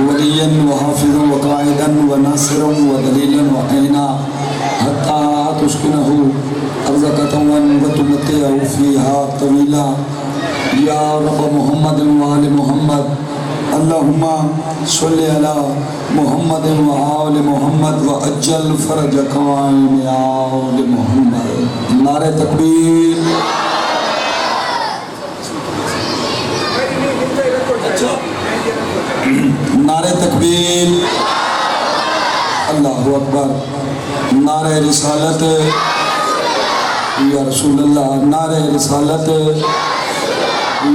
وليا وحافظا وقائدا وناصرا ودليلا وعينا حتى تسكنه أرضك طوعا وتمتعه فيها طويلا يا رب محمد وآل محمد اللهم صل على محمد وآل محمد وأجل فرجك وعين يا آل محمد. نعرہ تکبیر. نعرہ تکبیر. اللہ اکبر. نعرہ رسالت یا رسول اللہ. نعرہ رسالت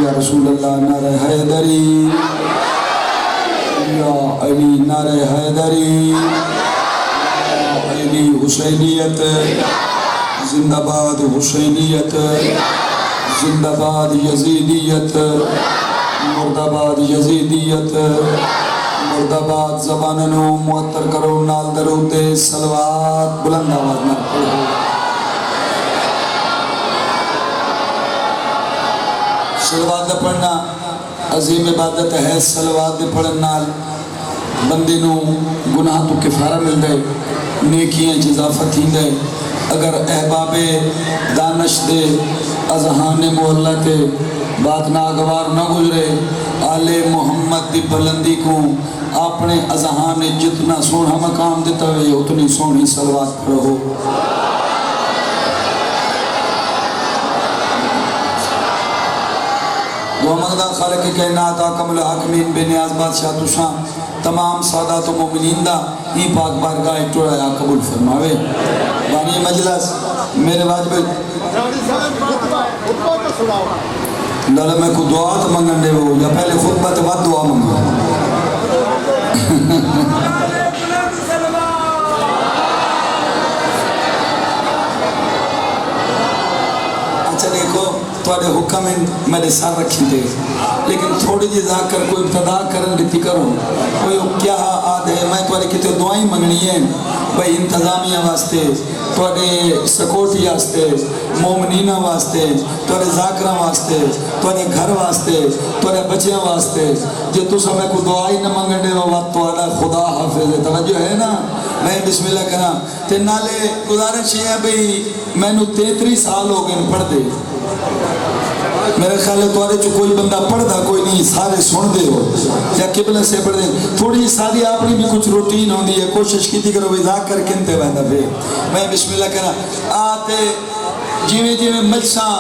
یا رسول اللہ. نعرہ حیدری یا علی. نعرہ حیدری یا علی. حسینیت زندہ باد. حسینیت زندہ باد. یزیدیت مرد آباد. یزیدیت مرد آباد. زباننو معطر کرو نال درود صلوات بلند آواز میں پڑھو. صلوات پڑھنا عظیم عبادت ہے. صلوات پڑھن نال بندے نو گناہ تو کفارہ مل دے, نیکیاں اضافہ تھی دے. اگر احباب دانش دے اذہان محلہ تے بات ناگوار نہ گزرے, آل محمد دی بلندی کو اپنے اذہان جتنا سونا مقام دیتا ہوئے اتنی سونی صلوات پڑھو. دعا مقدار خالق کائنات حاکم الحاکمین بے نیاز بادشاہ تشان تمام سادات و مومنین دا ای پاک بارگاہ ٹوڑا یا قبول فرماوے. بانی مجلس میرے واجب لالا میں کو دعا تو منگن دے ہو یا پہلے خطبہ تو بعد دعا منگو. اچھا دیکھو تھوڑے حکم میرے ساتھ رکھی دے, لیکن تھوڑی جی ذاکر کوئی ابتدا کرن دیتی کرو. کوئی کیا آد ہے میں تھوڑے کتے دعائیں منگنی ہیں بھئی انتظامیہ واسطے, تھوڑے سکورٹی واسطے, مومنینہ واسطے, تھوڑے ذاکرہ واسطے, تھوڑے گھر واسطے, تھوڑے بچیاں واسطے. جو تو سمیں کو دعائی نہ منگنے ہو وقت تھوڑا خدا حافظ ہے. توجہ ہے نا. میں بسم اللہ کرنا تے نالے گزارش ہے بھئی میں نو 33 سال ہو گئے پڑھ دے. میرے خیال ہے توارے جو کوئی بندہ پڑھ دا کوئی نہیں, سارے سن دے ہو یا قبلہ سے پڑھ دے. تھوڑی ساری اپنی بھی کچھ روٹین ہوندی ہے, کوشش کی تھی کرو بھی ذاکر کنتے بہتا پہ. میں بسم اللہ کرنا آتے جیویں جیویں مجساں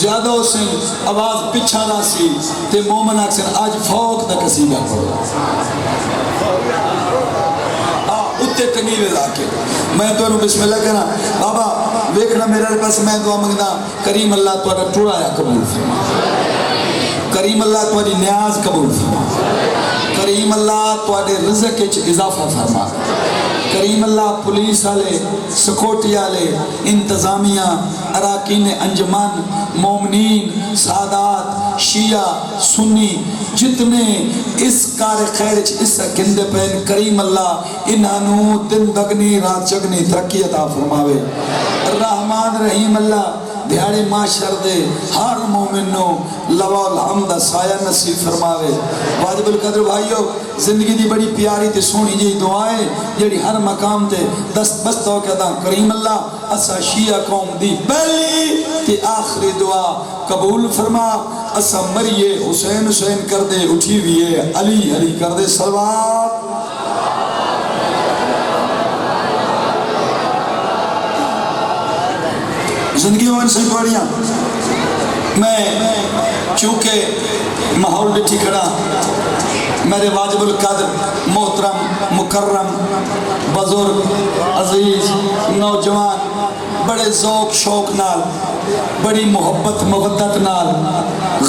زیادہ ہو سن آواز پچھا نہ سی تے مومن آکسن آج فوق دا قصیدہ پڑھو. اتے تنگیوے لاکے میں تو انہوں بسم اللہ کرنا بابا ویکھنا میرے پاس میں دعا منگنا کریم اللہ توڑا ٹوڑا یا قبول فرما. کریم اللہ توڑی نیاز قبول فرما. کریم اللہ توڑے رزق اضافہ فرما. کریم اللہ پولیس آلے, سکوٹی آلے, انتظامیہ, اراکین انجمان, مومنین, سادات, شیعہ, سنی جتنے اس کار خیر اس گندے پہن کریم اللہ انہانو دن دگنی رات چگنی ترقی عطا فرماوے. الرحمن رحیم اللہ دیاڑے معاشر دے ہر مومن نو لوا الحمد سایہ نصیب فرماوے. واجب القدر بھائیو زندگی دی بڑی پیاری تے سونی جی دعائیں جڑی ہر مقام تے دست بست ہو کہتا کریم اللہ اسا شیعہ قوم دی پہلی تے آخری دعا قبول فرما. اسا مریے حسین حسین کر دے اٹھی ہوئے علی علی کر دے صلوات. زندگی میں سے پڑھیاں میں چونکہ ماحول بٹھی کھڑا میرے واجب القدر محترم مکرم بزرگ عزیز نوجوان بڑے ذوق شوق نال بڑی محبت مودت نال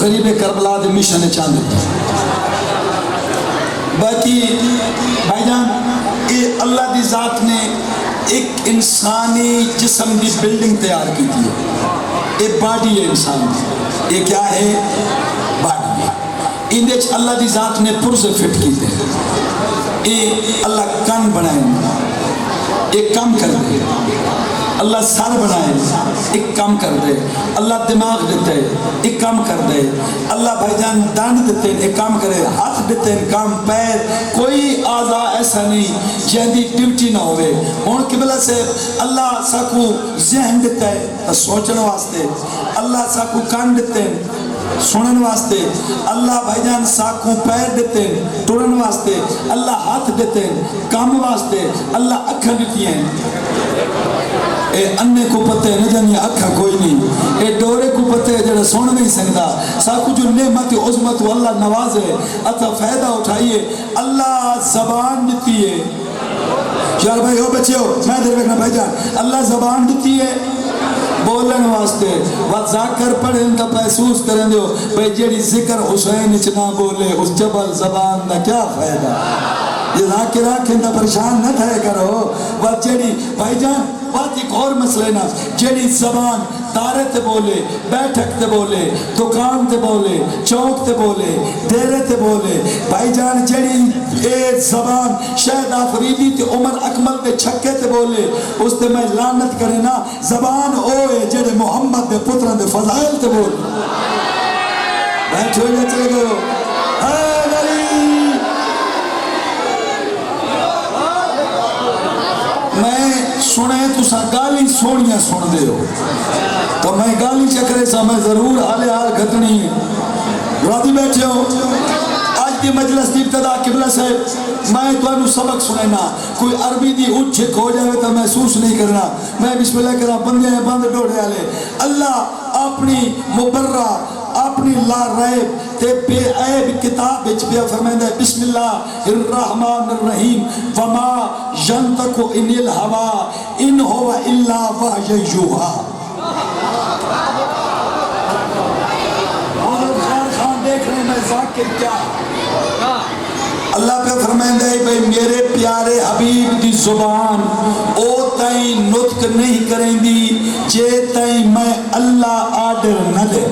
غریب کربلا دے مشن چاندے. باقی بھائی جان یہ اللہ دی ذات نے ایک انسانی جسم دی بلڈنگ تیار کی تھی. یہ باڈی ہے انسان دی. یہ کیا ہے؟ باڈی ہے. اندھے اللہ دی ذات نے پرزے فٹ کی تھے. یہ اللہ کان بنائیں, یہ کام کر دے. اللہ سر بنائے ایک کام کر دے، اللہ دماغ دیتے ایک کام کر دے، اللہ بھائی جان دانت دیتے ایک کام کرے، ہاتھ دیتے کام پیر، کوئی اعضاء ایسا نہیں جہدی ڈیوٹی نہ ہوئے۔ ہون قبلہ سے اللہ ساکو ذہن دیتا ہے سوچن واسطے، اللہ ساکو کان دیتے سنن واسطے، اللہ بھائی جان ساکو پیر دیتے ٹرن واسطے، اللہ ہاتھ دیتے کام واسطے، اللہ اکھا دیتی ہیں۔ اے انے کو پتے نہ جانی اکھا کوئی نہیں، اے ڈورے کو پتے جڑا سن نہیں سکتا، ساکو جو نعمت عظمت اللہ نوازے اتھا فائدہ اٹھائیے۔ اللہ زبان دیتی ہے، یار بھائی ہو بچے ہو میں در بیٹھنا بھائی جان، اللہ زبان دیتی ہے بولن واسطے، وذاکر پڑھیں تا محسوس کریں دیو بھئی جیڑی ذکر حسین اچنا بولے اس جبل زبان دا کیا فائدہ، یہ ذاکر آکھیں تا پریشان نہ تھے کرو، وہ جیڑی بھائی جان بات ایک اور مسئلہ نا، جیڑی زبان تارے تے بولے، بیٹھک تے بولے، دکان تے بولے، چوک تے بولے، ڈیرے تے بولے، بھائی جان جیڑی اے زبان شاید آفریدی تے عمر اکمل تے چھکے تے بولے، اس تے میں لعنت کرے نا، زبان اوے جیڑے محمد دے پتران دے فضائل تے بولے۔ بیٹھو یا چلے گئے ہو اے نبی، میں سنے تو سا گالی سونیاں سن دے ہو تو میں گالی چکرے سا میں ضرور حال حال گھٹنی ہے، راضی بیٹھے ہو۔ آج کی مجلس کی ابتدا قبلہ صاحب میں تو انہوں سبق سنینا، کوئی عربی دی اچھک ہو جائے تو محسوس نہیں کرنا، میں بسم اللہ کرنا بندے ہیں بند ڈوڑے آلے۔ اللہ اپنی مبرہ اپنی لا ریب تے بے عیب کتاب بچ پیا فرمائندہ ہے بسم اللہ الرحمن الرحیم وما ینطق ان الہوا ان ہوا الا وحی یوحا۔ خان دیکھ رہے ہیں میں ذاکر کیا اللہ پہ فرمائندہ ہے بھئی میرے پیارے حبیب دی زبان او تائیں نطق نہیں کریں دی جے تائیں میں اللہ آڈر نہ دے۔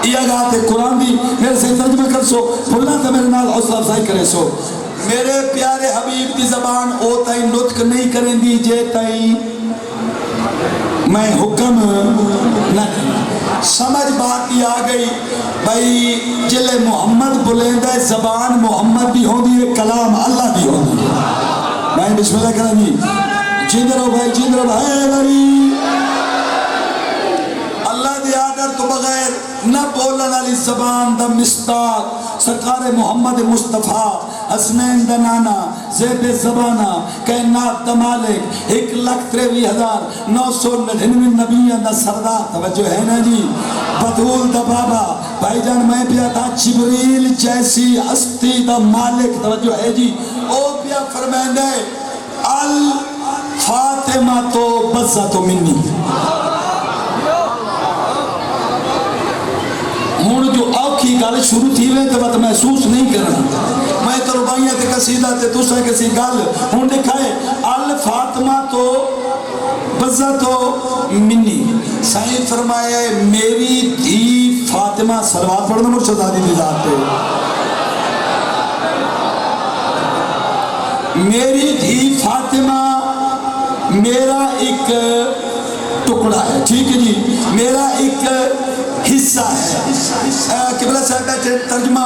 یہ آگاہ تے قرآن دی میرے سے ترجمہ کر سو بھولنا تھا میرے نال حوصلہ افزائی کرے سو، میرے پیارے حبیب دی زبان او تائیں نطق نہیں کریں دی جے تائیں میں حکم نہ دے۔ سمجھ بات یہ آ گئی بھائی جلے محمد بلیندہ زبان محمد بھی ہوں دی کلام اللہ بھی ہوں دی۔ میں بسم اللہ کریں جی جیند رہو بھائی جیند رہو بھائی بھائی، اللہ دی آدر تو بغیر نہ بولن علی زبان دا مستاق سرکار محمد مصطفیٰ حسنین دا نانا زیب زبانہ کائنات دا مالک 1,93,999 نبیان دا سردار توجہ ہے نا جی، بطول دا بابا بھائی جان میں پیا تھا جبریل جیسی ہستی دا مالک توجہ ہے جی، او پیا فرمائندے الفاطمہ تو بزہ تو منی۔ ہون جو آوکھی گال شروع تھی ہوئے تو بات محسوس نہیں کرنا، میں تو ربائیاں تے قصیدہ تے دوسرے کسی گال ہون دکھائے الفاطمہ تو بزہ تو منی۔ سائن فرمائے میری دھی فاطمہ صلوات پڑھنا مرشد آدھی دی ذات ہے، میری دھی فاطمہ میرا ایک ٹکڑا ہے، ٹھیک ہے جی، میرا ایک حصہ ہے۔ قبلہ صاحب بیٹھے ترجمہ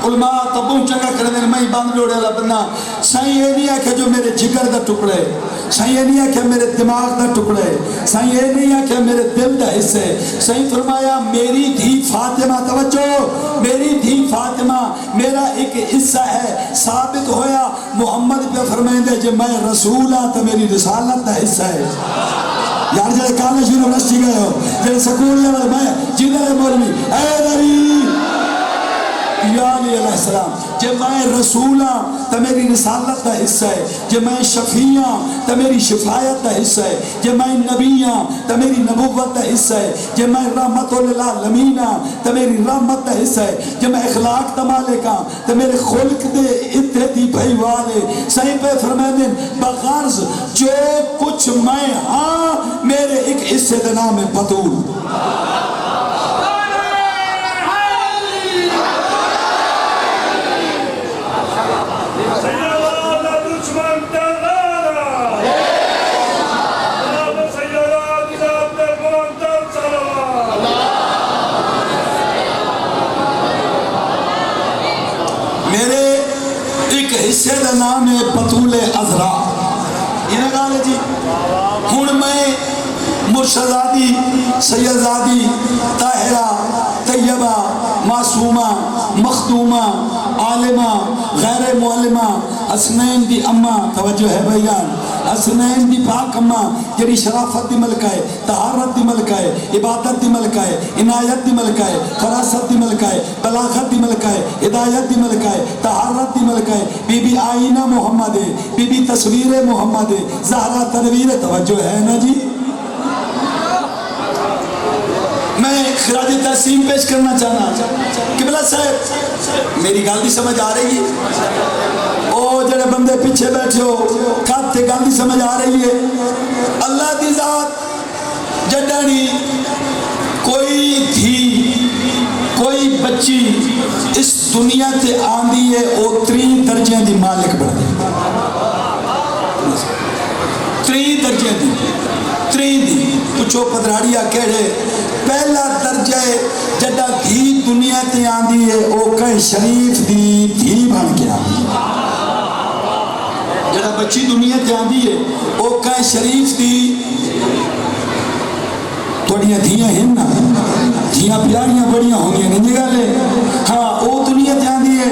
علماء تبوں چنگا کرنے میں باندھ لوڑے اللہ بننا، سائیں یہ نہیں ہے کہ جو میرے جگر دا ٹکڑے، سائیں یہ نہیں ہے کہ میرے دماغ دا ٹکڑے، سائیں یہ نہیں ہے کہ میرے دل دا حصے، سائیں فرمایا میری دھی فاطمہ توجہ، میری دھی فاطمہ میرا ایک حصہ ہے، ثابت ہویا محمد پہ فرمائندے جب میں رسول ہاں تو میری رسالت دا حصہ ہے۔ یار جلے کالج یونیورسٹی گئے ہو جلے سکول لیول میں جنہے مولوی اے نبی یا علیہ السلام جب میں رسولاں تو میری رسالت کا حصہ ہے، جب میں شفیعاں تو میری شفایت کا حصہ ہے، جب میں نبیاں تو میری نبوت کا حصہ ہے، جب میں رحمت للعالمین تو میری رحمت کا حصہ ہے، جب میں اخلاق کا مالک ہاں تو میرے خلق دے اتحادی بھائی والے صحیح پہ فرمائیں بغرض جو کچھ میں ہاں میرے ایک حصے کا نام ہے بطول۔ ایک حصے کا نام ہے بطول عذرا. یہ گل ہے جی. ہوں میں مرشدزادی سیدزادی طاہرہ طیبہ معصومہ مخدومہ عالمہ غیر معلمہ حسنین دی اماں توجہ ہے بھائیان حسنین دی پاک اماں جڑی شرافت دی ملکہ ہے طہارت دی ملکہ ہے عبادت دی ملکہ ہے عنایت دی ملکہ ہے فراست دی ملکہ ہے بلاغت دی ملکہ ہے ہدایت دی ملکہ ہے طہارت دی ملکہ ہے بی بی آئینہ محمد ہے بی بی تصویر محمد ہے زہرہ تنویر توجہ ہے نا جی. میں خراج تحسین پیش کرنا چاہنا قبلہ صاحب میری گل دی سمجھ آ رہی ہے؟ او جڑے بندے پیچھے بیٹھے ہو کھاتے گل دی سمجھ آ رہی ہے؟ اللہ دی ذات جڈانی کوئی تھی کوئی بچی اس دنیا تے آندی ہے او 3 درجے دی مالک بن دی. 3 درجے دی 3 دی پوچھو پدراڑیا کہڑے. پہلا درجہ ہے جڈا دھی دنیا تے آندی ہے او کہیں شریف دی دھی بن کے آندی ہے. جڑا بچی دنیا تے آندی ہے او کہیں شریف دی تھوڑیاں دھیاں ہیں نا دھیاں پیاریاں بڑیاں ہونیاں نہیں گالے ہاں او دنیا تے آندی ہے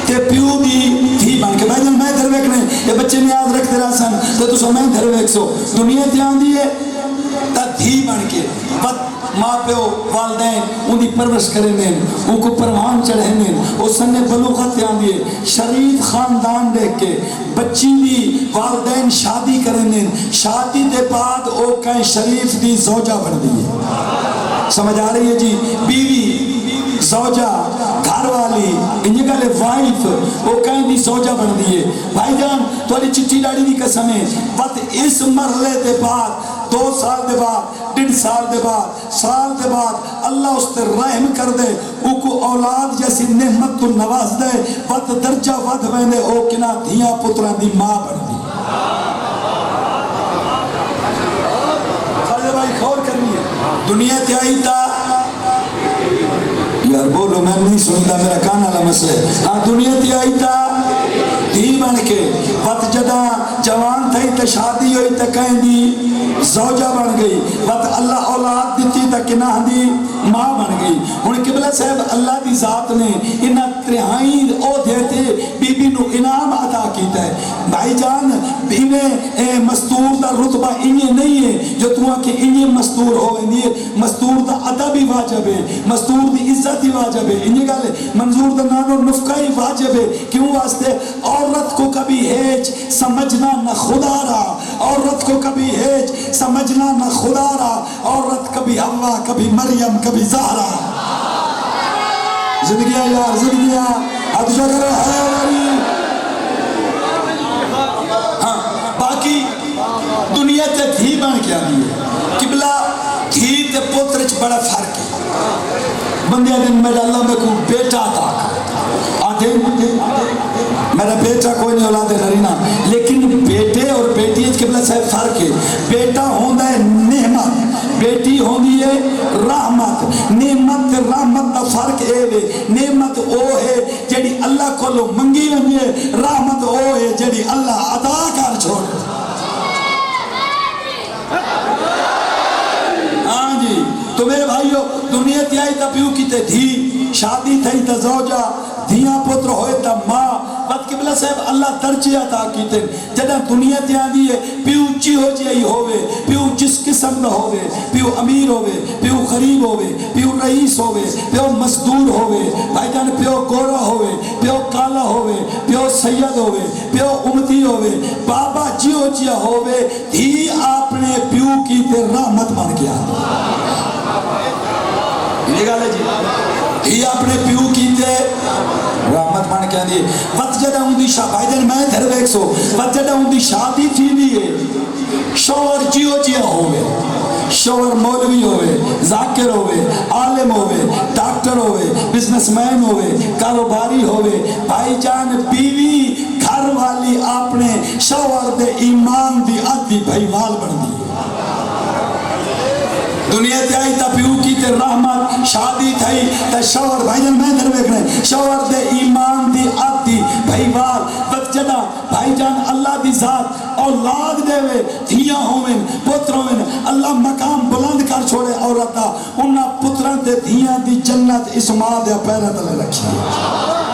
تے پیو دی دھی بن کے. بھائی جان میں دھر ویکنے یہ بچے نیاز رکھتے رہا سن تو تسو میں دھر ویک سو دنیا تے آندی ہے تا دھی بن کے ماں پیو والدین ان کی پرورش کریں ان کو پروان چڑھیں وہ سن بلوغت آندی ہے شریف خاندان دیکھ کے بچی دی والدین شادی کریں شادی دے بعد او کہیں شریف دی زوجہ بن دی ہے. سمجھ آ رہی ہے جی. بیوی زوجہ گھر والی انجھے گلے وائف وہ کہیں دی زوجہ بن دی ہے. بھائی جان تو علی چٹی ڈاڑی دی قسم ہے وقت اس مرحلے دے بعد 2 سال دے بعد 1.5 سال دے بعد سال دے بعد اللہ اس تے رحم کر دے او کو اولاد جیسی نعمت تو نواز دے وقت درجہ ود ویندے او کنا دھیاں پتران دی ماں بن دی. خالد بھائی خور کرنی ہے دنیا تے آئی تا یار بولو میں نہیں سنتا میرا کان والا مسئلہ ہے. ہاں دنیا تے آئی تا دھی بن کے وقت جدا جوان تھئی تے شادی ہوئی تے کہیں دی زوجہ بن گئی وقت اللہ اولاد دیتی تا کناہ دی ماں بن گئی. ہن قبلہ صاحب اللہ دی ذات نے انہاں 3 او دیتے بی بی نو انعام عطا کیتا ہے. بھائی جان انہیں مستور دا رتبہ انہیں نہیں ہے جو تو کہ انہیں مستور ہو ہے مستور دا ادب ہی واجب ہے مستور دی عزت ہی واجب ہے. انہیں گالے منظور دا نانو نفقہ ہی واجب ہے. کیوں واسطے عورت کو کبھی ہیج سمجھنا نہ خدا رہا عورت کو کبھی ہیج سمجھنا نہ خدا رہا عورت کبھی حوا کبھی مریم کبھی زہرا. زندگیاں یار زندگیاں حد شکر ہے والی. ہاں باقی دنیا تے دھی بن کے آنی ہے. قبلہ دھی تے پتر چ بڑا فرق ہے. بندے دن میرا اللہ میں کو بیٹا عطا آدھے میرا بیٹا کوئی نہیں اولاد نرینا لیکن بیٹے اور بیٹی قبلہ صاحب فرق ہے. بیٹا ہوندہ ہے نعمت بیٹی ہوندی ہے رحمت. نعمت رحمت دا فرق اے وے نعمت او ہے جڑی اللہ کو لو منگی ونی ہے رحمت او ہے جڑی اللہ عطا کر چھوڑ. ہاں جی تو میرے بھائیو دنیا تی آئی تا پیو کی تے دھی شادی تھی تا زوجہ دھیاں پتر ہوئے تا ماں بات قبلہ صاحب اللہ درجے عطا کیتے جدہ دنیا تے آندی ہے پیو چی ہو جائی ہوئے پیو جس قسم نہ ہوئے پیو امیر ہوئے پیو غریب ہوئے پیو رئیس ہوئے پیو مزدور ہوئے بھائی جان پیو گورا ہوئے پیو کالا ہوئے پیو سید ہوئے پیو امتی ہوئے بابا جی ہو جیا ہوئے دھی اپنے پیو کی تے رحمت بن گیا. یہ گالے جی یہ اپنے پیو کی تے رحمت بن کے آندی ہے. وقت جدہ ہوں دی بھائی جان میں دھر بیک سو وقت جدہ ہوں دی شادی تھی دی ہے شوہر جیو جیا ہوئے شوہر مولوی ہوئے ذاکر ہوئے عالم ہوئے ڈاکٹر ہوئے بزنس مین ہوئے کاروباری ہوئے بھائی جان بیوی گھر والی اپنے شوہر دے ایمان دی آدھی بھائی وال بن دی. دنیا تے آئی تا پیو کی تے رحمت شادی تھی تا شوہر بھائی جان میں در بیک رہے شوہر دے ایمان دی آدھی بھائی وال جدا بھائی جان اللہ دی ذات اولاد دے وے دھیاں ہوئن پتر ہوئن اللہ مقام بلند کر چھوڑے عورتہ انہاں پتران تے دھیاں دی جنت اس ماں دے پیرہ تلے رکھی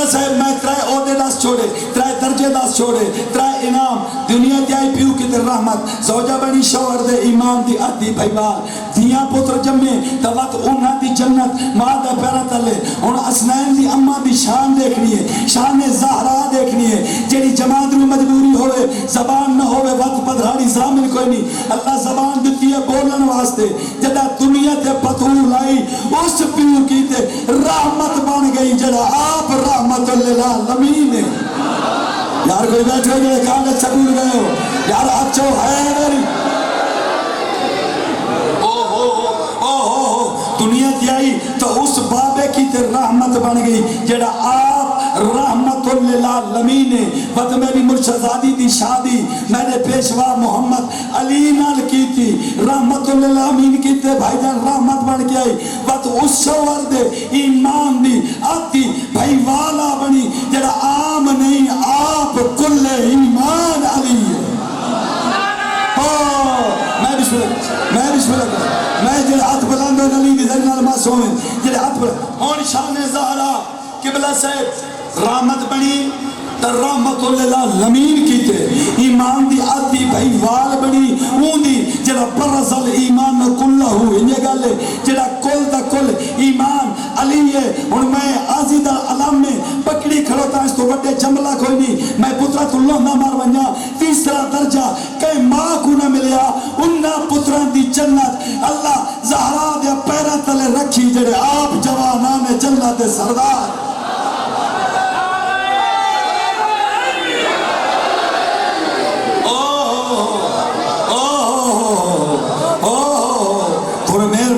صاحب میں ترائے عہدے داس چھوڑے ترائے درجے داس چھوڑے ترائے انعام دنیا دی آئی پیو کی در رحمت زوجہ بنی شوہر دے ایمان دی عدی بھائیوار دیاں پتر جمعے توت انہا دی جنت ماں دا پیرہ تلے ان اسنین دی اممہ دی شان دیکھنی ہے شان زہرا دیکھنی ہے جیڑی جماعت رو مجبوری ہوئے زبان نہ ہوئے وقت پدھاڑی زامن کوئی نہیں اللہ زبان دیتی ہے بولن واسطے جدہ دنیا تے پتھول لائی اس پیو کی تے رحمت بن گئی جڑا آپ رحمت للعالمین یار کوئی بیٹھے جو کانگت سکول گئے ہو یار اچھو ہے میری دنیا کی آئی تو اس بابے کی تے رحمت بن گئی جڑا آپ رحمت للعالمین وقت میری مرشدزادی دی شادی میں نے پیشوا محمد علی نال کی تھی رحمت للعالمین کی تے بھائی جان رحمت بن کے آئی وقت اس شوہر دے ایمان دی آتی بھائی والا بنی جڑا عام نہیں آپ کل ایمان علی میں بسم اللہ میں جڑے ہاتھ بلند ہو نبی دی ذریعہ نماز ہوئے جڑے ہاتھ بلند ہون شان زہرا قبلہ صاحب رحمت بنی در رحمت للعالمین کی تے ایمان دی آتی بھائی وال بنی اون دی جڑا پرزل ایمان کلہ ہو انجھے گالے جڑا کل دا کل ایمان علی ہے اور میں آزید علام میں پکڑی کھڑوتا اس تو وڈے جملہ کوئی نہیں میں پترات اللہ نہ مار ونیا تیسرا درجہ کہ ماں کو نہ ملیا انہا پتران دی جنت اللہ زہرا دیا پیرہ تلے رکھی جڑے آپ جوانان جنت سردار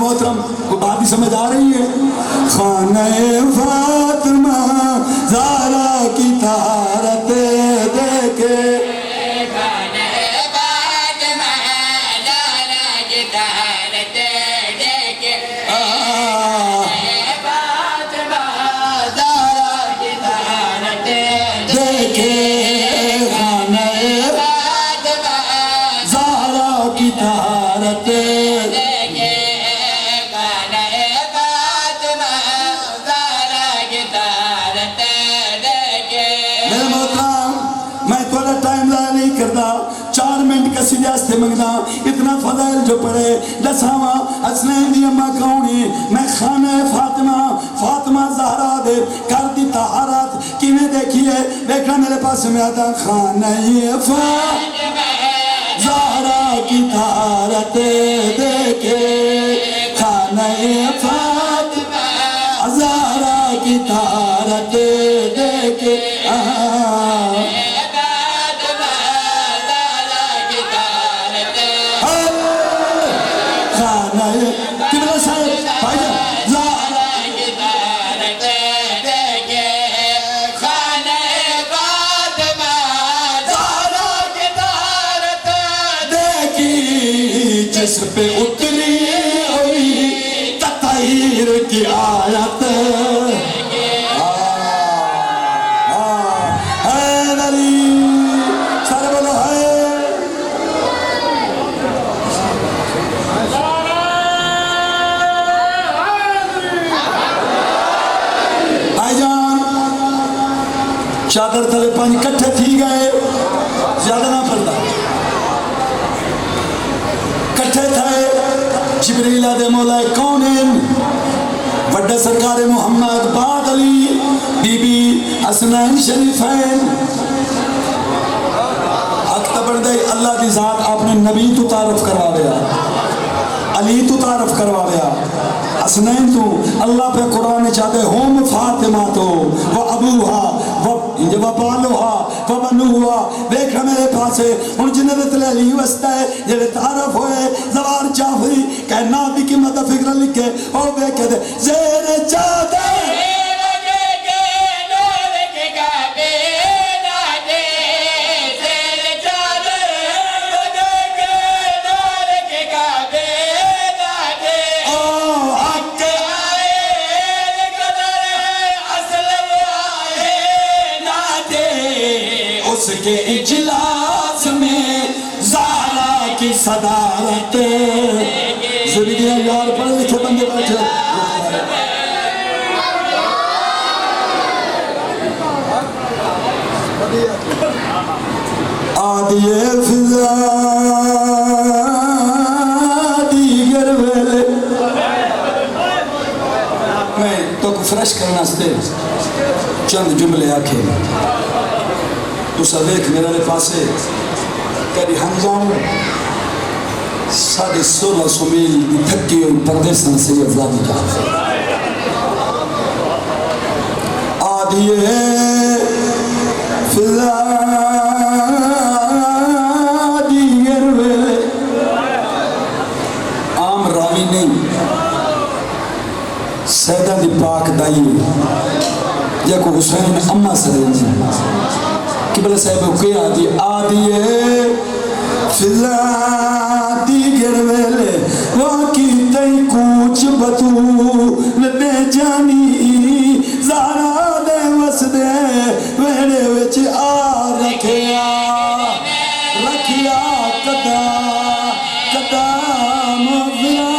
محترم کو بات ہی سمجھ آ رہی ہے خانہ فاطمہ زہرا کی طہارت دیکھے خانہ فاطمہ زہرا کی طہارت دیکھے فاطمہ زہرا کی طہارت دیکھے خانہ فاطمہ زہرا کی طہارت سجاستے مگنا اتنا فضائل جو پڑھے لساوہ حسنین دی اممہ کونی میں خانہ فاطمہ زہرا دے کر دی طہارت کی میں دیکھئے دیکھنا میرے پاس میں آتا خانہ فاطمہ زہرا کی طہارت دیکھے خانہ فاطمہ زہرا کی طہارت دیکھے جس پہ اتری ہوئی تطہیر کی آیت ہے علی سارے بولو ہے بھائی جان چادر تلے پانی کٹھے تھی گئے زیادہ نہ پڑتا کٹھے تھے جبریل دے مولا کونین وڈا سرکار محمد بعد علی بی بی حسنین شریفین حق تبڑ دے اللہ دی ذات آپ نے نبی تو تعارف کروا دیا علی تو تعارف کروا دیا حسنین تو اللہ پہ قرآن چاہتے ہم فاطمہ تو وہ ابوہا وہ بالوہا وہ بنوہا دیکھ میرے پاسے ان جنت علی وسطہ ہے جنہیں تعارف ہوئے زوار جعفری کہنا بھی کی مدہ فکر لکھے اور دیکھے دے زیر چاہتے کے اجلاس میں زہرا کی صدارت زندگی یار پڑھ لکھے بندے بیٹھے آدھیے فضا دیگر ویلے میں تو کو فرش کرنا ستے چند جملے آکھے تو سویک میرے لئے پاسے کہی ہم جاؤں 1650 میل دی تھکی اور پردیسن سے یہ افرادی جاؤں آدھیے فضا دیگر ویلے عام راوی نہیں سیدہ دی پاک دائی یا کو حسین اممہ سرین قبلہ صاحب کو آدھی آدھیے فضا دیگر ویلے واقعی تئی کوچ بطو لبے جانی زہرا دے وسدے ویڑے وچ آ رکھیا قدام ویا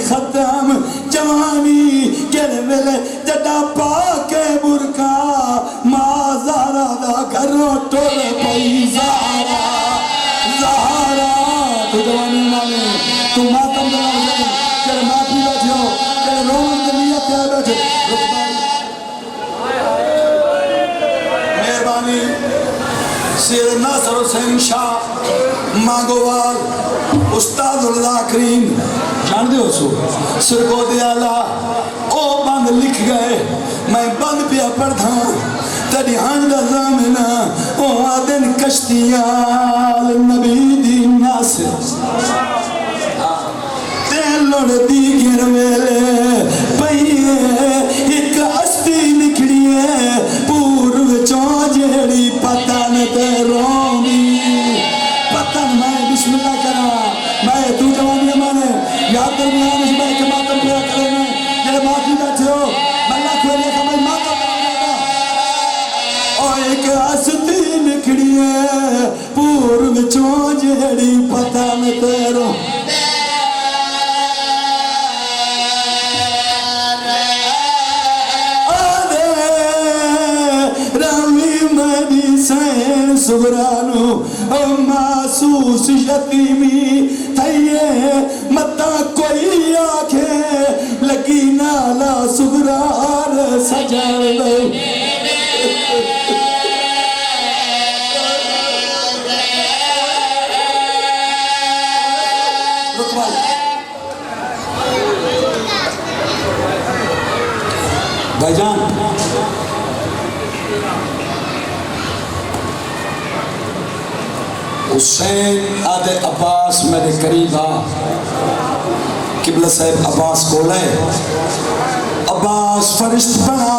ختم جوانی کہنے ملے جڑا پاکے برکا ماں زہرا دا گھروں ٹول پئی زہرا تو جوانی مانے تو ماتم دلال جائے جڑے ماتی بیٹھے ہو جڑے رومن دلیت کیا بیٹھے مہربانی سید ناصر حسین شاہ مانگووال استاد الذاکرین جان دے ہو سو سرگو دیالا او بند لکھ گئے میں بند پیا پڑھتا ہوں تیری ہنڈا زامنہ او آدن کشتیال نبی دی ناصر تین لوڑ دیگر ویلے پہیے ایک استی نکڑی ہے پورو چونجیڑی پتن تے رومی پتن میں بسم اللہ کرا میں تو جوانی مانے یاد درمیان اس میں کہ ماتم پیا کرے میں جلے ماتی بیٹھے ہو میں اللہ کو لے کہ میں ماتم پیا کرا اور ایک استی نکڑی ہے پورو چونجیڑی پتن تے رومی سبرانو محسوس یتیمی تھئیے متا کوئی آنکھیں لگی نالا سبران سجار دے بھائی جان حسین آدھے عباس میرے قریب آ قبلہ صاحب عباس کو لے عباس فرشت بنا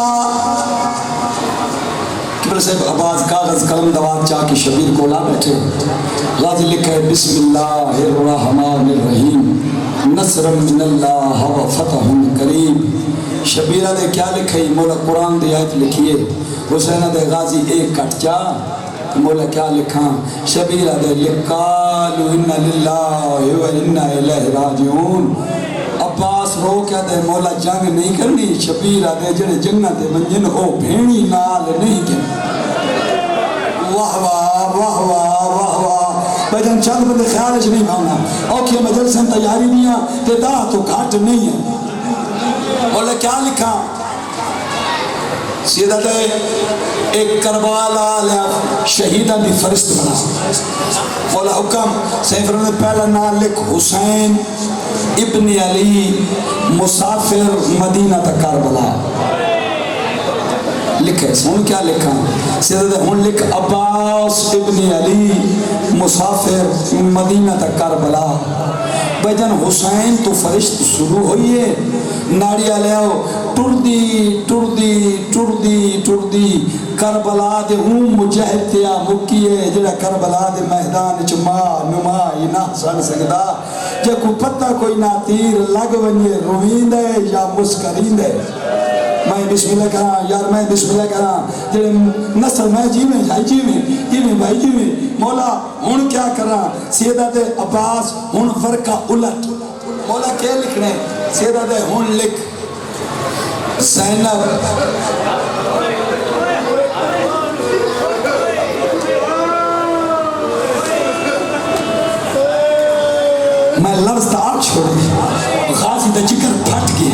قبلہ صاحب عباس کاغذ قلم دوات چاہ کے شبیر کو لا بیٹھے غازی لکھے بسم اللہ الرحمن الرحیم نصر من اللہ و فتح قریب شبیرہ دے کیا لکھے مولا قرآن دے آیت لکھیے حسین دے غازی ایک کٹ جا مولا کیا لکھاں شبیرہ دے لکالو انہا للہ و انہا الہ راجعون عباس رو کیا دے مولا جنگ نہیں کرنی شبیرہ دے جڑے جنت منجن ہو بھینی نال نہیں کرنی واہ واہ واہ واہ واہ واہ بھائی چند بندے خیالش نہیں بھاؤنا اوکے مجلسن تیاری دیا تے دا تو گھاٹ نہیں ہے مولا کیا لکھاں سیدہ دے ایک کربالا شہیدہ دی فرشت بنا مولا حکم سیفر نے پہلا نام لکھ حسین ابن علی مسافر مدینہ تا کربلا لکھے ہوں کیا لکھا سیدہ ہوں لکھ عباس ابن علی مسافر مدینہ تا کربلا بجن حسین تو فرشت شروع ہوئی ہے ناڑی آلیاؤ ٹردی کربلا دے مجاہد تیا مکیے جڑا کربلا دے میدان چما نما یہ نہ سن سکتا جے کو پتہ کوئی نہ تیر لگ ونجے روین دے یا مسکرین دے میں بسم اللہ کہاں یار میں بسم اللہ کہاں جڑے نسل میں جیویں بھائی جیویں مولا ہون کیا کرا سیدت عباس ہون فرقہ الٹ مولا کیا لکھنے سیدت ہون لکھ زینب میں لفظ تا آپ چھوڑ دی غازی دا جگر پھٹ گئے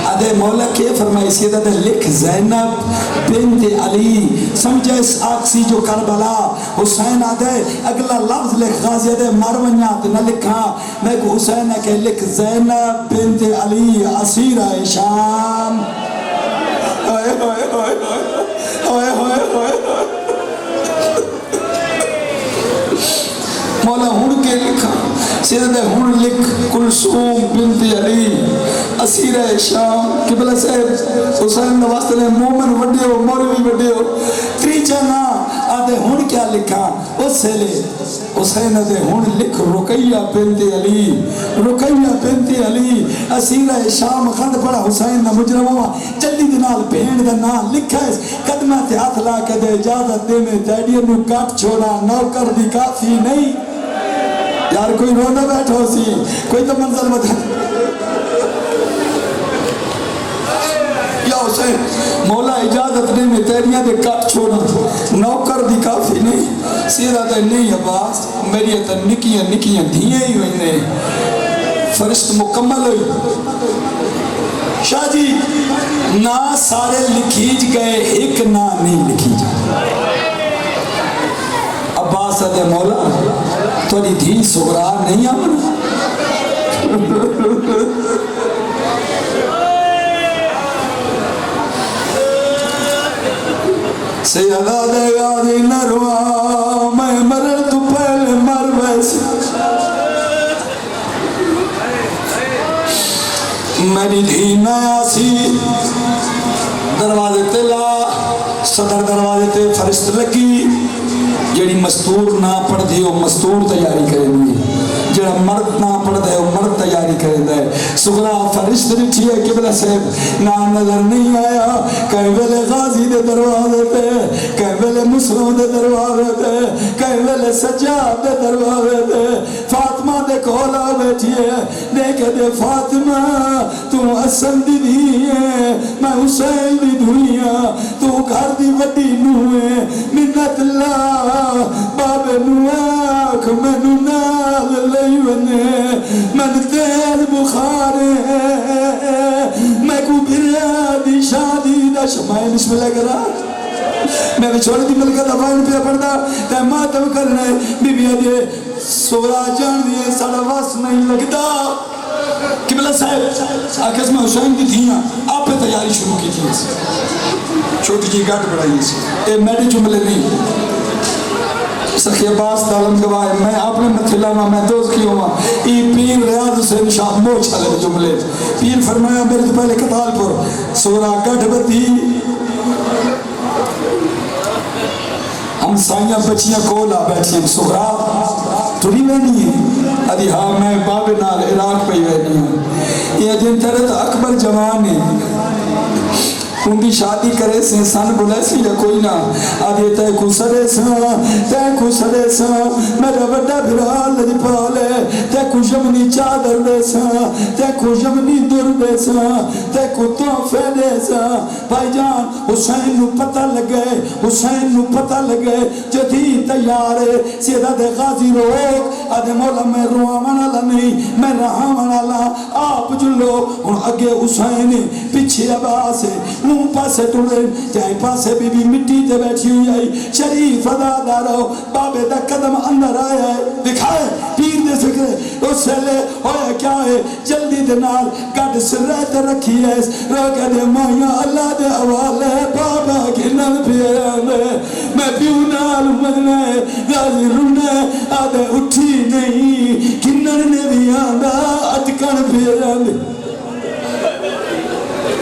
ادھے مولا کے فرمائی سیدت لکھ زینب بنت علی سمجھے اس آکسی جو کربلا حسین آدھے اگلا لفظ لکھ غازی آدھے مروانیات نہ لکھا میں کو حسین ہے کہ لکھ زینب بنت علی اسیرہ شام مولا ہون کے لکھا سیدہ ہون لکھ کلثوم بنت علی اسیرہ شام قبلہ صاحب حسین نواستے نے مومن وڈیو مولوی وڈیو تریچانا آدھے ہون کیا لکھا اس سے لے حسین آدھے ہون لکھ رقیہ بنت علی اسیرہ شام خند پڑا حسین نہ مجرم ہوا جلدی دنال بہن دا نام لکھا ہے قدمہ تے ہاتھ لا کے دے اجازت دے میں ڈیڈیوں نو کاٹ چھوڑا نوکر دی کافی نہیں یار کوئی رونا بیٹھا ہو سی کوئی تو منظر بتا یا حسین مولا اجازت نہیں میں تیریاں دے کٹ چھوڑا نوکر دی کافی نہیں سیدھا دے نہیں عباس میری تا نکیاں دھیئے ہی ہوئی نے فرشت مکمل ہوئی شاہ جی نا سارے لکھیج گئے ایک نا نہیں لکھیج عباس دے مولا توڑی دھی سغرا نہیں آمنا سیدہ دے غازی نروا میں مرر تو پہلے مر ویسے میری دھی نیا سی دروازے تلا صدر دروازے تے فرشت لگی جڑی مستور نہ پڑھ دی وہ مستور تیاری کریں دی جڑا مرد نہ پڑھ دے وہ مرد تیاری کریں دے سغرا فرشت رٹھی ہے قبلہ صاحب نہ نظر نہیں آیا کہیں ویلے غازی دے دروازے تے کہیں ویلے مسلم دے دروازے تے کہیں ویلے سجاد دے دروازے تے فاطمہ دے کھولا بیٹھی ہے دیکھے دے فاطمہ تو حسن دی دی ہے میں حسین دی دنیا تو گھر دی وڈی نوے منت اللہ بابے نواک میں نال لئی ونے من تیل بخارے میں کو بریادی شادی دا شمائے بسم اللہ کرا میں بھی چھوڑی دی ملکہ دفعین پہ پڑھتا تے ماتم کرنے بی بی آدھے سورا جان دیئے ساڑا واس نہیں لگتا قبلہ صاحب آکس میں حسین کی تھیاں آپ پہ تیاری شروع کی تھی چھوٹی جی گاٹ بڑھائی سے اے میڈی جملے نہیں سخی عباس دالم گواہ میں آپ نے متھلانا میں دوست کی ہوا ای پیر ریاض حسین شاہ موچ حلے جملے پیر فرمایا میرے تو پہلے کتال پر سورا گاٹ بتی ہم سائیاں بچیاں کولا بیٹھی ہیں سغرا تھوڑی وینی ہے ادھی ہاں میں باب نال عراق پہ وینی ہوں یہ دن ترد اکبر جوان ہے ان کی شادی کرے سے سن بلے سی یا کوئی نہ آدھے تے کو سڑے سا میرا بڑا بھرال لج پالے تے کو جمنی چادر دے سا تے کو جمنی در دے سا تے کو توفے دے سا بھائی جان حسین نو پتہ لگے جدی تیارے سیدہ دے غازی روک آدھے مولا میں روامن اللہ نہیں میں رحامن اللہ آپ جلو ان اگے حسین پیچھے عباس ہے پاسے ٹوڑے جائے پاسے بی بی مٹی تے بیٹھی ہوئی آئی شریف ادا دارو بابے دا قدم اندر آیا ہے جلدی دے نال گڈ سرے تے رکھی ہے رو کے دے مایا اللہ دے حوالے بابا گنن پھیرا میں پیو نال مجنے غازی رونے آدھے اٹھی نہیں گنن نے بھی آندا اٹکن پھیرا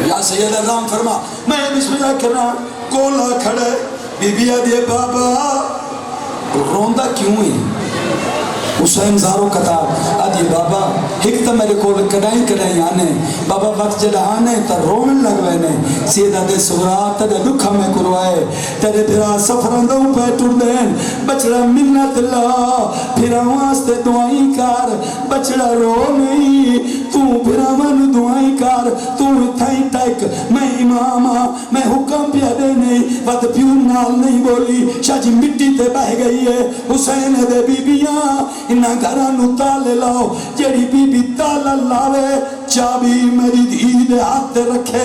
یا سید اعظم فرما میں بسم اللہ کرنا کولا کھڑے بی بی آدھے بابا روندہ کیوں ہے حسین زارو کتاب آدھی بابا ایک تا میرے کو کڑائیں آنے بابا وقت جڑا آنے تا رومن لگوینے سیدہ دے سورا تڑے دکھا میں کروائے تڑے پھرا سفران دوں پہ ٹور دین بچڑا منت اللہ پھرا واسطے دعائیں کار بچڑا رو نہیں تو پھرا من دعائیں کار تو تھائیں ٹائک میں اماما میں حکم پیا دے نہیں وقت پیون نال نہیں بولی شاہ جی مٹی تے بہ گئی ہے حسین دے بی بیاں انہاں گھرانو تالے لاؤ جیڑی بی بی تالا لاوے چابی میری دھی دے ہاتھ رکھے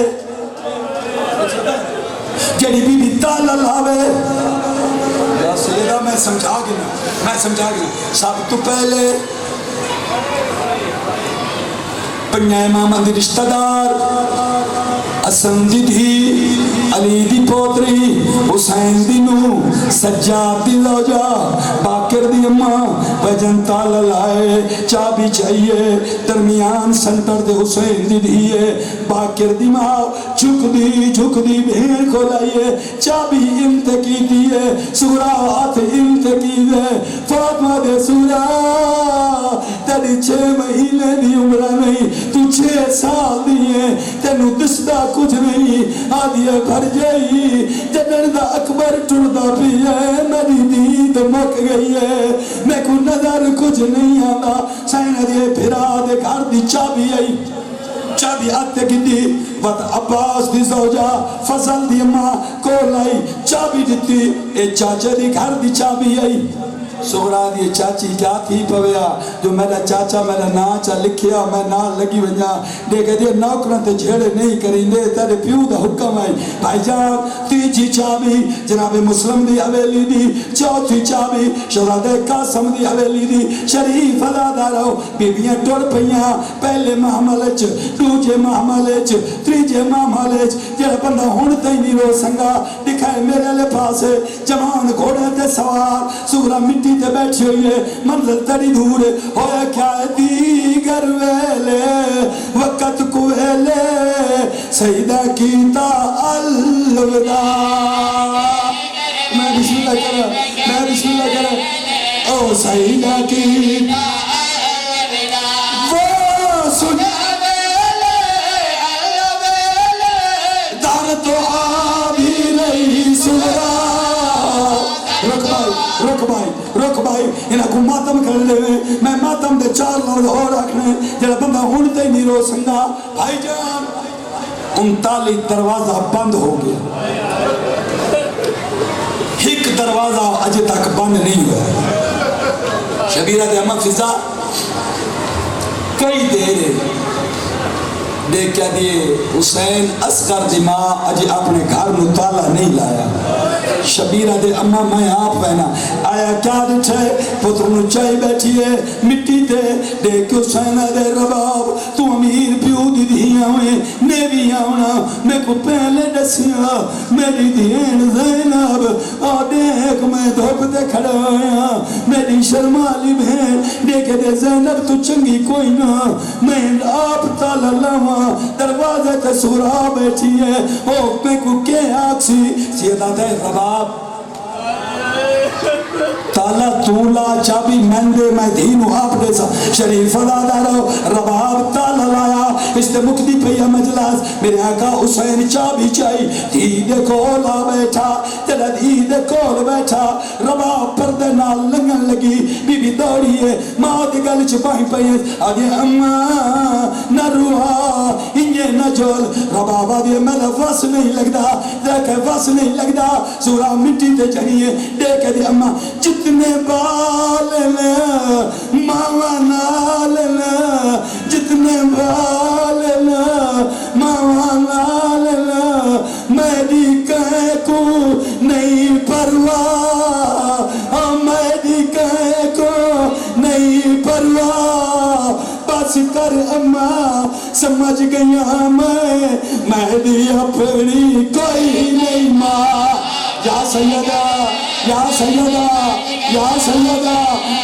جیڑی بی بی تالا لاوے یا سیدہ میں سمجھا گیا سب تو پہلے پنجائے امام دی رشتہ دار حسن دی دھی علی دی پوتری حسین دی نو سجاد دی لوجا باکر دی اماں وجن تالا لائے چابی چاہیے درمیان سنٹر دے حسین دی دھیے باکر دی ماں جھک دی بھیڑ کو لائیے چابی امت کی دیئے سورا ہاتھ امت کی دے فاطمہ دے سورا تیری 6 مہینے دی عمرہ نہیں تو 6 سال دیئے تینو دستا کچھ نہیں آدھیے بھر جائی جنن دا اکبر ٹوڑدا بھی ہے میری دید مک گئی ہے میں کو نظر کچھ نہیں آنا سائن آدھیے پھرا دے گھر دی چابی آئی چابی آتے کی دی وقت عباس دی زوجہ فضل دی اماں کو لائی چابی دیتی اے چاچے دی گھر دی چابی آئی سغرا دی چاچی کیا تھی پویا جو میرا چاچا میرا ناچا لکھیا میں نا لگی ونجا دیکھے دیا نوکران تے جھیڑے نہیں کریں دے تیرے پیو دا حکم آئی بھائی جان تیجی چابی جناب مسلم دی حویلی دی چوتھی چابی شہزادہ قاسم دی حویلی دی شریف عزادارو بیبیاں ٹوڑ پہیاں پہلے محملچ دوجے محملچ تریجے محملچ جڑا بندہ ہونتا ہی نہیں رو سنگا دکھائے میرے لے پاسے جوان گھوڑے تے سوار سغرا مٹی تے بیٹھی ہوئی ہے منظر تڑی دور ہے ہویا کیا دیگر ویلے وقت کو ویلے سیدہ کیتا الوداع میں بسم اللہ کرا او سیدہ کیتا الوداع وہ سنا دار تو آبی رہی سورا رک بھائی انہاں کو ماتم کر لے میں ماتم دے 4 لوگ ہو رکھنے جڑا بندہ ہونتے ہی نہیں رو سنگا بھائی جان 39 دروازہ بند ہو گیا ایک دروازہ اجے تک بند نہیں ہوا شبیرہ دے امہ فضا کئی دیر دیکھ کیا دیئے حسین اصغر دی ماں اجے اپنے گھر نو تالا نہیں لایا شبیرہ دے اماں میں آپ پہنا آیا کیا دٹھے پتر نو چاہی بیٹھی ہے مٹی تے دیکھ حسین دے رباب تو امیر پیو دی دھیاں ہوئے نیوی آونا میں کو پہلے ڈسیا میری دین زینب آ دیکھ میں دھوپ دے کھڑا ہویا میری شرمالی بہن دیکھ دے زینب تو چنگی کوئی نہ میں آپ تالا لاما دروازے تے سورا بیٹھی ہے او میں کو کے آکسی سیدہ دے رباب تالا تولا چابی مندے میں دینو آپ دے سا شریف عزادارو رباب تالا لایا اس نے مکدی پہیا مجلس میرے آقا حسین چابی چاہی دید کولا بیٹھا تیرا دید کول بیٹھا رباب پردے نال لنگن لگی بی بی دوڑی ہے ماں دی گل چھپائی پہی آگے اماں نہ روحا انجے نہ جول رباب آگے میرا فاس نہیں لگدا دیکھے فاس نہیں لگدا سورا مٹی تے جنیے دیکھے دی اماں جتنے بال لے ماما نال لے جتنے بال لے ماما نال لے میری کہے کو نہیں پرواہ میری کہے کو نہیں پرواہ بس بس کر اما سمجھ گیا میں دی اپنی کوئی نہیں ماں یا سیدہ یا سیدہ یا سیدہ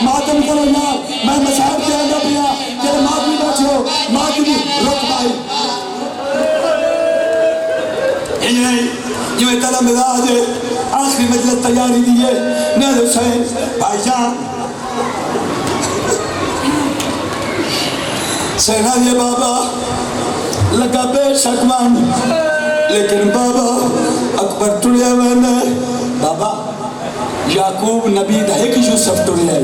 ماتم کرو نا میں مسائل کے اندر پیا کہ ماتمی بیٹھو ماتمی رک بھائی یہ میں تلا مزاج ہے آخری مجلس تیاری دیئے نیل حسین بھائی جان سینا یہ بابا لگا بے شکمان لیکن بابا اکبر ٹوڑے میں بابا یعقوب نبی دا ایک یوسف ٹوڑے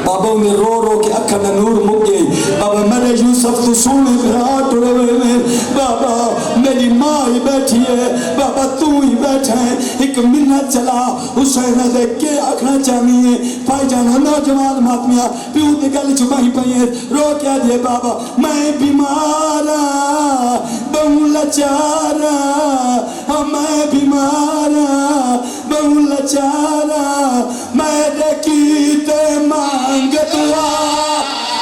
بابا میں رو رو کے اکھا میں نور مک گئی بابا میرے یوسف تو سونے بھرا ٹوڑے میں بابا میری ماں ہی بیٹھی ہے بابا تو ہی بیٹھا ہے ایک منت چلا حسین دیکھ کے اکھنا چاہیے پائی جانا نوجوان ماتمیاں پیو دے گل چھپائی پائیں رو کیا دے بابا میں بیمارا بہو لچارا میں بیمارا بہو لچارا میں دیکھیتے مانگ دعا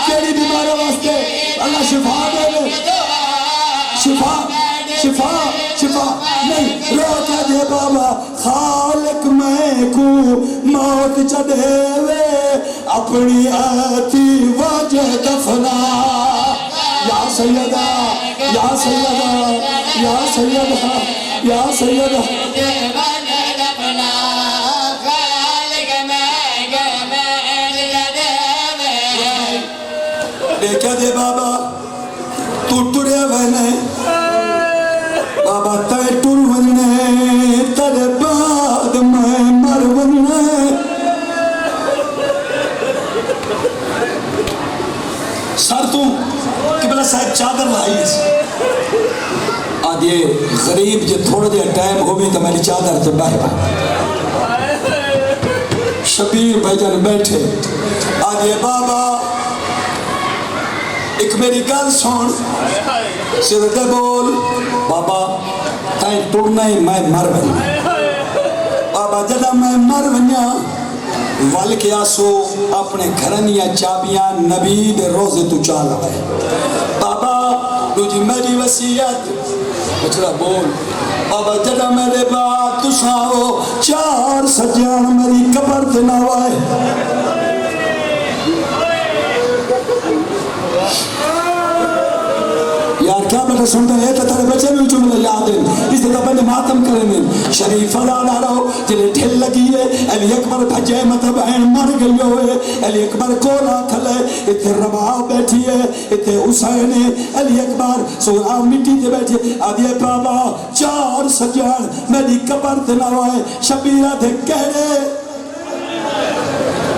کیڑی بیماروں واسطے اللہ شفا دے شفا شفا شفا نہیں رو کیا دے بابا خالق میں کو موت چڑھے وے اپنی آتی وجہ دفنا یا سیدہ یا سیدہ یا سیدہ یا سیدہ کیا دے بابا تو ٹوڑے وینے بابا تے ٹور ونے تیرے بعد میں مر ونے سر تو قبلہ صاحب چادر لائی آدھے غریب جو تھوڑا دیا ٹائم ہو بھی تو میری چادر تو باہر شبیر بھائی جان بیٹھے آدھے بابا ایک میری گل سن سیدھے بول بابا تائیں ٹوڑنا ہی میں مر بنیا بابا جدہ میں مر بنیا وال کے آسو اپنے گھرنیاں چابیاں نبی دے روزے تو چال آئے بابا تجھے میری وسیعت بچڑا بول بابا جدہ میرے بعد تو ساؤ 4 سجان میری قبر دنوائے یار کیا بیٹا سنتا ہے تو تارے بچے بھی جملہ یاد ہیں اس طرح پہلے ماتم کرنے شریف اللہ رہو جنہیں ٹھل لگی ہے علی اکبر بھجے مطلب این مر گئی ہوئے علی اکبر کولا کھلے اتھے ربا بیٹھی ہے اتھے حسین ہے علی اکبر سورا مٹی دے بیٹھے آدھے بابا 4 سجان میری قبر دنوائے شبیرہ دے کہنے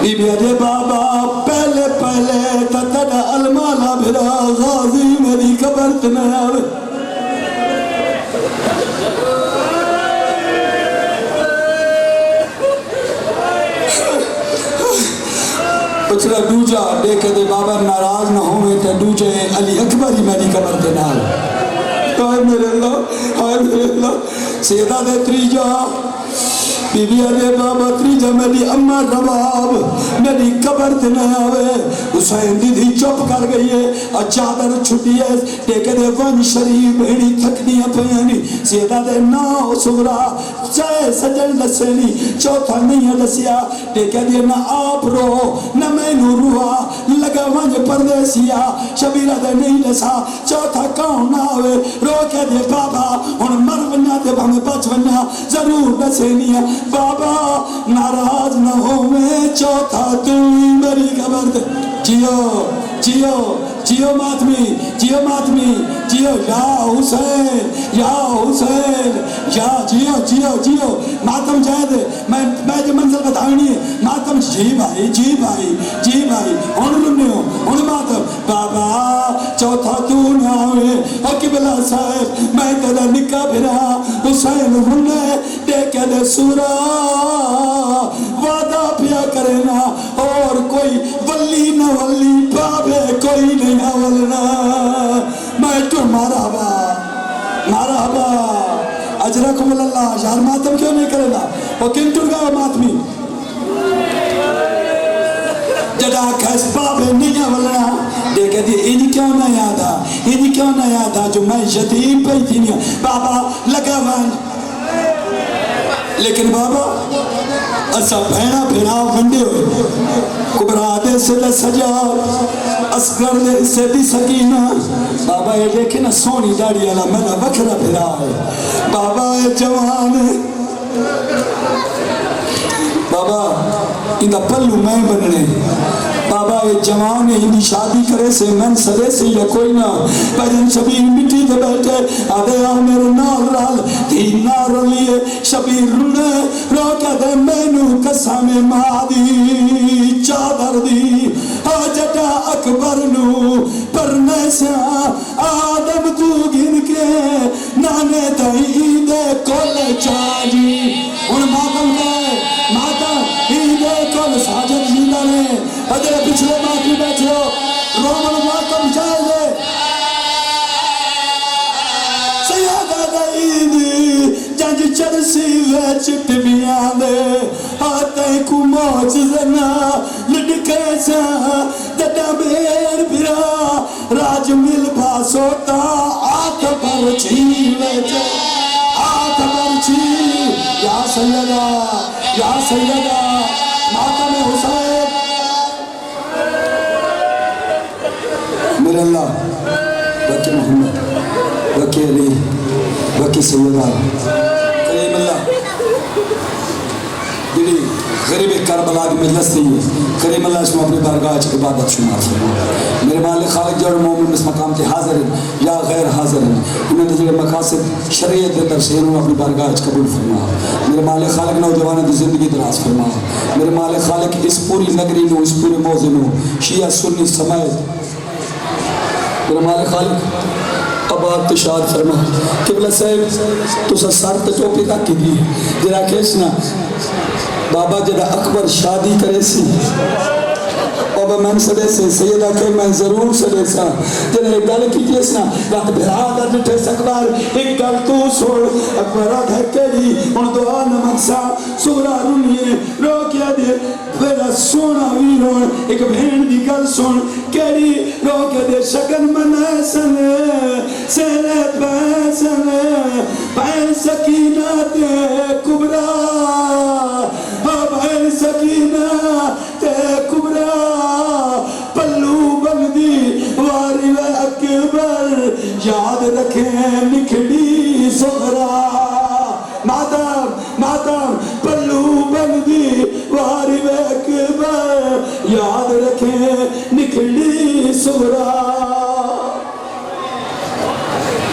بی بی دے بابا پہلے پہلے تتڑا المالا بھرا غازی میری قبر تناوے پچھلا دوجا دیکھے دے بابا ناراض نہ ہوئے تے دوجے علی اکبر ہی میری قبر تناوے ہائے میرے اللہ سیدہ دے تریجا بی بی علی بابا تریجا میری اماں رباب میری قبر دنے آوے حسین دی چپ کر گئی ہے چادر چھٹی ہے ٹیکے دے ون شریف بھیڑی تھکنیاں پیانی سیدہ دے 9 سورا چاہے سجن لسینی چوتھا نہیں ہے لسیا ٹیکے دے نہ آپ رو نہ میں نو روحا لگا ونج پردیسیا شبیرہ دے نہیں لسا چوتھا کون آوے رو کے دے بابا ان مر ونیا دے بھانے بچ ونیا ضرور لسینیا بابا ناراض نہ ہو میں چوتھا تو میری قبر دے جیو جیو جیو ماتمی جیو ماتمی جیو یا حسین یا حسین یا جیو جیو جیو ماتم جائے دے میں جو منزل بتاؤنی ہے ماتم جی بھائی جی بھائی جی بھائی ان رنے ہو ان ماتم بابا چوتھا تو نہ ہوئے اور قبلہ صاحب میں تیرا نکا بھرا حسین رنے دیکھے دے سورا وعدہ پیا کرنا اور کوئی ولی نہ ولی بابے کوئی نہیں اولنا میں تو مرحبا مرحبا اجرکم اللہ یار ماتم کیوں نہیں کرنا وہ کن ٹر گا ماتمی جدا کھس بابے نہیں اولنا یہ کہتی ہے انہیں کیوں نہ یاد آ، انہیں کیوں نہ یاد آ جو میں یتیم پہ تھی نہیں بابا لگا وان لیکن بابا اسا بھیڑا بھیڑا ونڈے ہوئے کبرا دے سے سجاد اسکر دے سے دی سکینہ بابا یہ دیکھے نا سونی داڑی والا میرا وکھرا بھیڑا ہے بابا یہ جوان ہے بابا اندھا پلو میں بننے بابا یہ جوان ہے اندھی شادی کرے سے من سرے سے یا کوئی نہ بجن شبیر مٹی دے بیٹھے آدھے آؤ میرے نال رال تین نار لیے شبیر رونے روکہ دے مینو قسم مادی چادر دی جٹا اکبر نو پرنے سے آدم تو گن کے نانے دائی دے کول چاجی ان ماتم گئے ماتم ہی دے کول ساجد زندہ نے ادھر پچھلے باقی بیٹھے ہو رومن ماتم جائے دے سیادہ دائی جنج چرسی ویچ ٹبیاں دے آتے کو موج زنا لڑکے سا دٹا بیر بھرا راج مل بھاسوتا آت پر چھیلے جے آت پر چھیل یا سیدہ ماتم حسین میرے اللہ وکی محمد وکی علی وکی سیدہ کریم اللہ دلی غریب کربلا کی مجلس نہیں ہے کریم اللہ اس میں اپنی بارگاہ کی عبادت شمار فرما میرے مالک خالق جو مومن اس مقام کے حاضر ہیں یا غیر حاضر ہیں انہیں تجھے مقاصد شریعت دے در سے انہوں اپنی بارگاہ قبول فرما میرے مالک خالق نوجوانوں کی زندگی دراز فرما میرے مالک خالق اس پوری نگری نو اس پورے موضوع نو شیعہ سنی سمایت میرے مالک خالق آباد تشاد فرما قبلہ صاحب تو سر تے ٹوپی تک کی دی جرا کیسنا بابا جدہ اکبر شادی کرے سی بابا میں سدے سے سیدہ کہ میں ضرور سدے سا جنہیں ایک گل کی جیسنا وقت بھرا در نٹھے سکبار ایک گل تو سوڑ اکبرہ دھکری ان دعا نمک سا سورا رونیے رو کیا دے پھر سونا ویرون ایک بھین دی گل سن کیڑی رو کیا دے شکن منہ سنے سیرت پیسنے پین سکینہ تے کبرا پین سکینہ تے کبرا پلو بندی واری و اکبر یاد رکھیں نکھڑی سغرا ماتم پلو بندی واری و اکبر یاد رکھیں نکھڑی سغرا